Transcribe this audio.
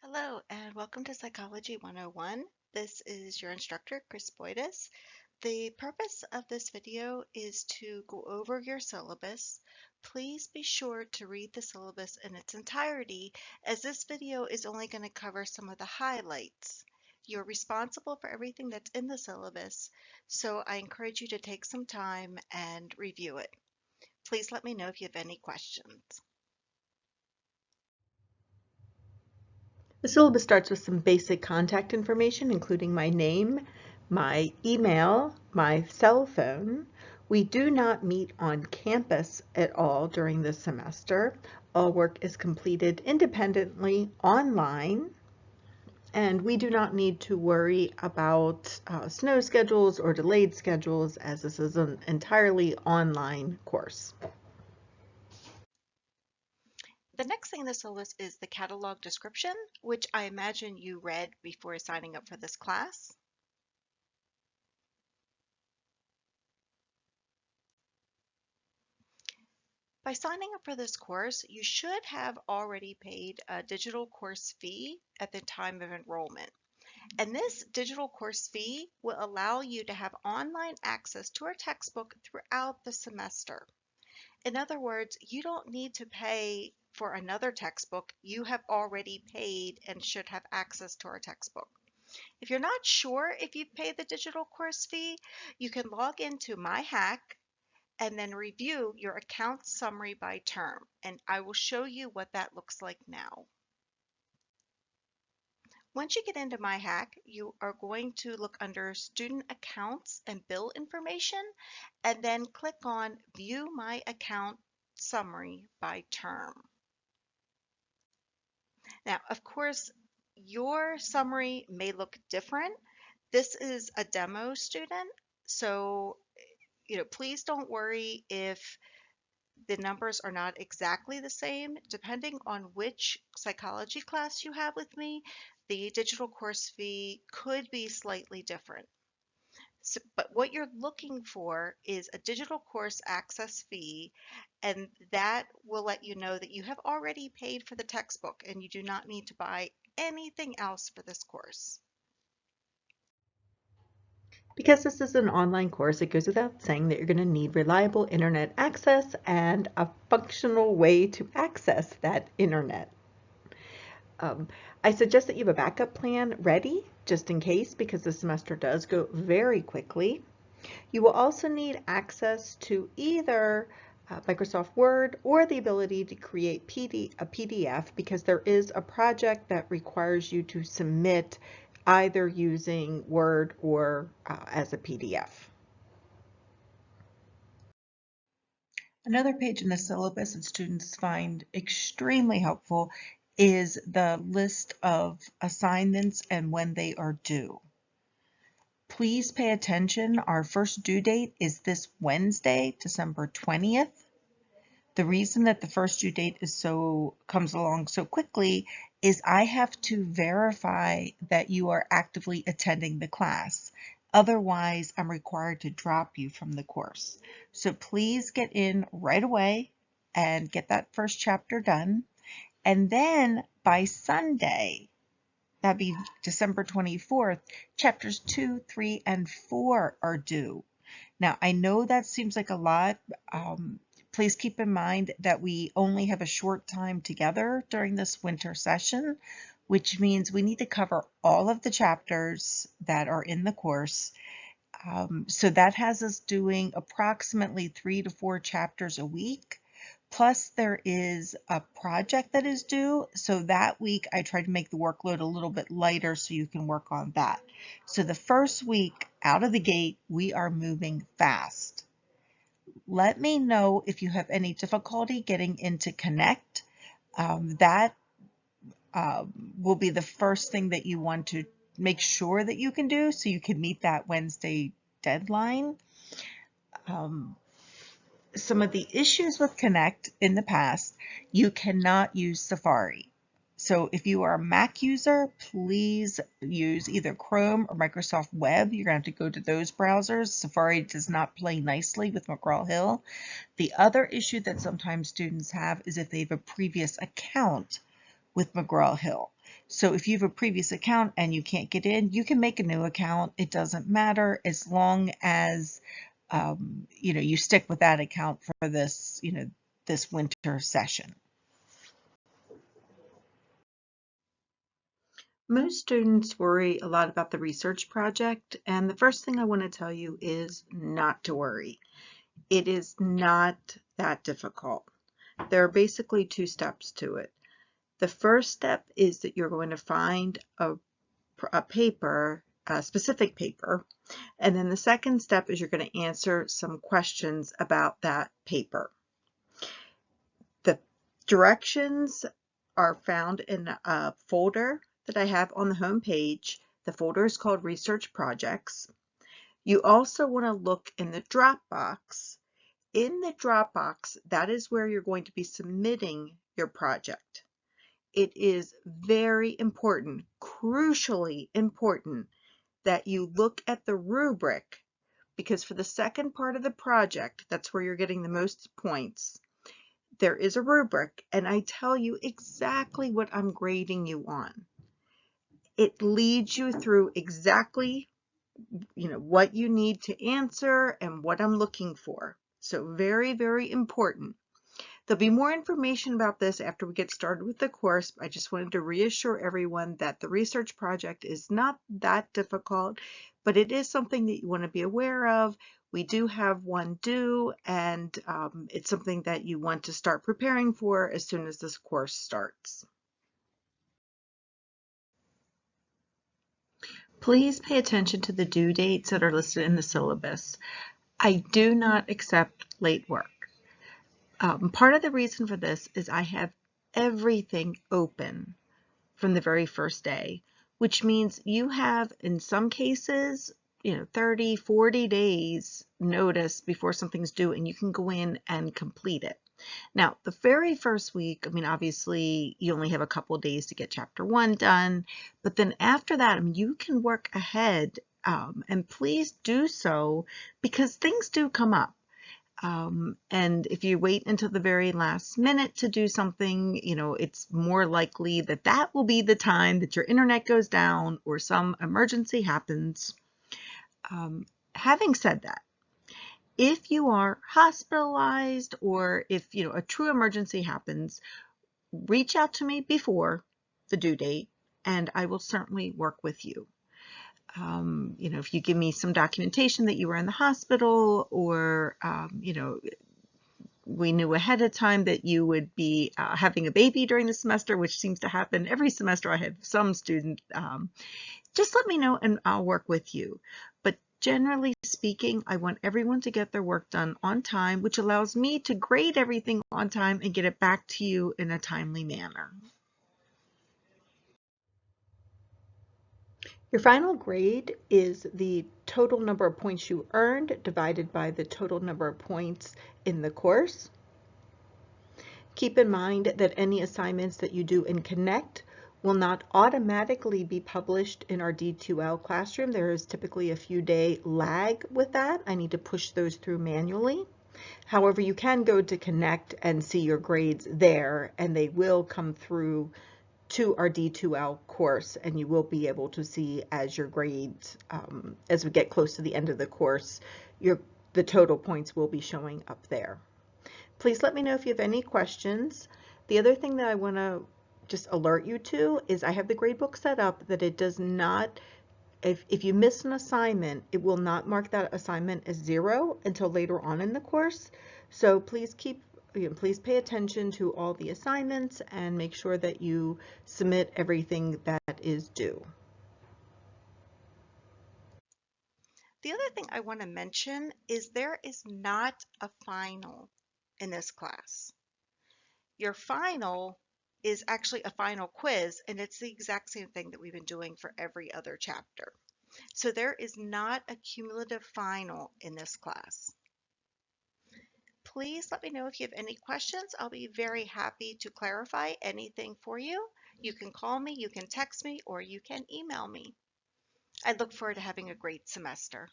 Hello, and welcome to Psychology 101. This is your instructor, Chris Boydis. The purpose of this video is to go over your syllabus. Please be sure to read the syllabus in its entirety, as this video is only going to cover some of the highlights. You're responsible for everything that's in the syllabus, so I encourage you to take some time and review it. Please let me know if you have any questions. The syllabus starts with some basic contact information, including my name, my email, my cell phone. We do not meet on campus at all during this semester. All work is completed independently online, and we do not need to worry about snow schedules or delayed schedules, as this is an entirely online course. The next thing in the syllabus is the catalog description, which I imagine you read before signing up for this class. By signing up for this course, you should have already paid a digital course fee at the time of enrollment. And this digital course fee will allow you to have online access to our textbook throughout the semester. In other words, you don't need to pay for another textbook. You have already paid and should have access to our textbook. If you're not sure if you've paid the digital course fee, you can log into My Hack and then review your account summary by term. And I will show you what that looks like now. Once you get into My Hack, you are going to look under Student Accounts and Bill Information, and then click on View My Account Summary by Term. Now, of course, your summary may look different. This is a demo student, so please don't worry if the numbers are not exactly the same. Depending on which psychology class you have with me, the digital course fee could be slightly different. So, but what you're looking for is a digital course access fee, and that will let you know that you have already paid for the textbook and you do not need to buy anything else for this course. Because this is an online course, it goes without saying that you're going to need reliable internet access and a functional way to access that internet. I suggest that you have a backup plan ready just in case, because the semester does go very quickly. You will also need access to either Microsoft Word or the ability to create a PDF, because there is a project that requires you to submit either using Word or as a PDF. Another page in the syllabus that students find extremely helpful is the list of assignments and when they are due. Please pay attention. Our first due date is this Wednesday, December 20th. The reason that the first due date comes along so quickly is I have to verify that you are actively attending the class. Otherwise, I'm required to drop you from the course. So please get in right away and get that first chapter done. And then by Sunday, that'd be December 24th, chapters 2, 3, and 4 are due. Now, I know that seems like a lot. Please keep in mind that we only have a short time together during this winter session, which means we need to cover all of the chapters that are in the course. So that has us doing approximately 3 to 4 chapters a week. Plus there is a project that is due. So that week I tried to make the workload a little bit lighter so you can work on that. So the first week out of the gate, we are moving fast. Let me know if you have any difficulty getting into Connect. That will be the first thing that you want to make sure that you can do so you can meet that Wednesday deadline. Some of the issues with Connect in the past, you cannot use Safari. So if you are a Mac user, please use either Chrome or Microsoft Web. You're going to have to go to those browsers. Safari does not play nicely with McGraw-Hill. The other issue that sometimes students have is if they have a previous account with McGraw-Hill. So if you have a previous account and you can't get in, you can make a new account. It doesn't matter as long as you stick with that account for this winter session. Most students worry a lot about the research project, and the first thing I want to tell you is not to worry. It is not that difficult. There are basically two steps to it. The first step is that you're going to find a paper, a specific paper, and then the second step is you're going to answer some questions about that paper. The directions are found in a folder that I have on the home page. The folder is called Research Projects. You also want to look in the Dropbox. In the Dropbox, that is where you're going to be submitting your project. It is very important, crucially important, that you look at the rubric, because for the second part of the project, that's where you're getting the most points. There is a rubric, and I tell you exactly what I'm grading you on. It leads you through exactly, what you need to answer and what I'm looking for. So very, very important. There'll be more information about this after we get started with the course. I just wanted to reassure everyone that the research project is not that difficult, but it is something that you want to be aware of. We do have one due, and it's something that you want to start preparing for as soon as this course starts. Please pay attention to the due dates that are listed in the syllabus. I do not accept late work. Part of the reason for this is I have everything open from the very first day, which means you have, in some cases, 30, 40 days notice before something's due, and you can go in and complete it. Now, the very first week, obviously, you only have a couple days to get chapter 1 done, but then after that, you can work ahead, and please do so, because things do come up. And if you wait until the very last minute to do something, it's more likely that that will be the time that your internet goes down or some emergency happens. Having said that, if you are hospitalized or if a true emergency happens, reach out to me before the due date and I will certainly work with you. If you give me some documentation that you were in the hospital or, we knew ahead of time that you would be having a baby during the semester, which seems to happen every semester. I have some student, just let me know and I'll work with you. But generally speaking, I want everyone to get their work done on time, which allows me to grade everything on time and get it back to you in a timely manner. Your final grade is the total number of points you earned divided by the total number of points in the course. Keep in mind that any assignments that you do in Connect will not automatically be published in our D2L classroom. There is typically a few day lag with that. I need to push those through manually. However, you can go to Connect and see your grades there, and they will come through to our D2L course, and you will be able to see as your grades, as we get close to the end of the course, the total points will be showing up there. Please let me know if you have any questions. The other thing that I want to just alert you to is I have the gradebook set up that it does not, if you miss an assignment, it will not mark that assignment as 0 until later on in the course. So please please pay attention to all the assignments and make sure that you submit everything that is due. The other thing I want to mention is there is not a final in this class. Your final is actually a final quiz, and it's the exact same thing that we've been doing for every other chapter. So there is not a cumulative final in this class. Please let me know if you have any questions. I'll be very happy to clarify anything for you. You can call me, you can text me, or you can email me. I look forward to having a great semester.